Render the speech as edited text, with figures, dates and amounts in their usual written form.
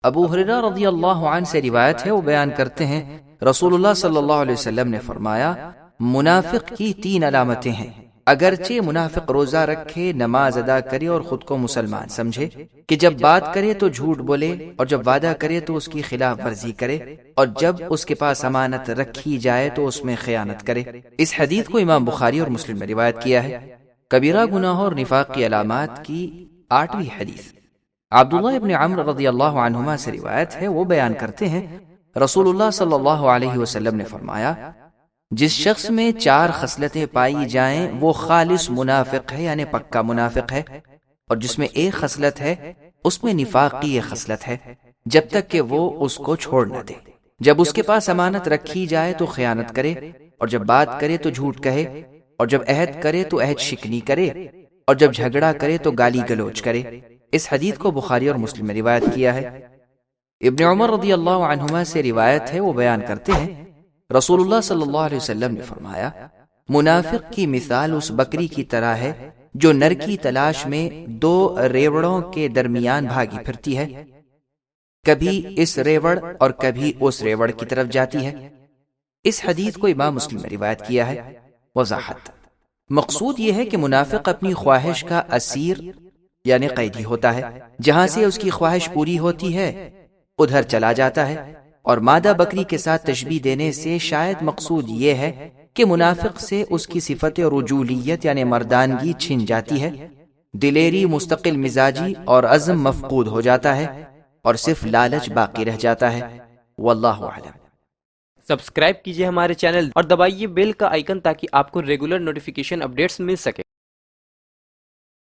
ابو ہریرہ رضی اللہ عنہ سے روایت ہے، وہ بیان کرتے ہیں رسول اللہ صلی اللہ علیہ وسلم نے فرمایا منافق کی 3 علامتیں ہیں، اگرچہ منافق روزہ رکھے، نماز ادا کرے اور خود کو مسلمان سمجھے، کہ جب بات کرے تو جھوٹ بولے اور جب وعدہ کرے تو اس کی خلاف ورزی کرے اور جب اس کے پاس امانت رکھی جائے تو اس میں خیانت کرے۔ اس حدیث کو امام بخاری اور مسلم نے روایت کیا ہے۔ کبیرہ گناہ اور نفاق کی علامات کی 8ویں حدیث عبداللہ ابن عمرو رضی اللہ عنہما سے روایت ہے، وہ بیان کرتے ہیں رسول اللہ صلی اللہ علیہ وسلم نے فرمایا جس شخص میں 4 خصلتیں پائی جائیں وہ خالص منافق ہے، یعنی پکا منافق ہے، اور جس میں ایک خصلت ہے اس میں نفاق کی ایک خصلت ہے جب تک کہ وہ اس کو چھوڑ نہ دے۔ جب اس کے پاس امانت رکھی جائے تو خیانت کرے اور جب بات کرے تو جھوٹ کہے اور جب عہد کرے تو عہد شکنی کرے اور جب جھگڑا کرے تو گالی گلوچ کرے۔ اس حدیث کو بخاری اور مسلم نے روایت کیا ہے۔ ابن عمر رضی اللہ عنہما سے روایت ہے، وہ بیان کرتے ہیں رسول اللہ صلی اللہ علیہ وسلم نے فرمایا منافق کی مثال اس بکری کی طرح ہے جو نر کی تلاش میں 2 ریوڑوں کے درمیان بھاگی پھرتی ہے، کبھی اس ریوڑ اور کبھی اس ریوڑ کی طرف جاتی ہے۔ اس حدیث کو امام مسلم نے روایت کیا ہے۔ وضاحت: مقصود یہ ہے کہ منافق اپنی خواہش کا اسیر یعنی قیدی ہوتا ہے، جہاں سے اس کی خواہش پوری ہوتی ہے ادھر چلا جاتا ہے، اور مادہ بکری کے ساتھ تشبیہ دینے سے شاید مقصود یہ ہے کہ منافق سے اس کی صفت رجولیت یعنی مردانگی چھن جاتی ہے، دلیری، مستقل مزاجی اور عزم مفقود ہو جاتا ہے اور صرف لالچ باقی رہ جاتا ہے۔ واللہ اعلم۔ سبسکرائب کیجئے ہمارے چینل اور دبائیے بیل کا آئیکن تاکہ آپ کو ریگولر نوٹیفیکیشن اپڈیٹس مل سکے۔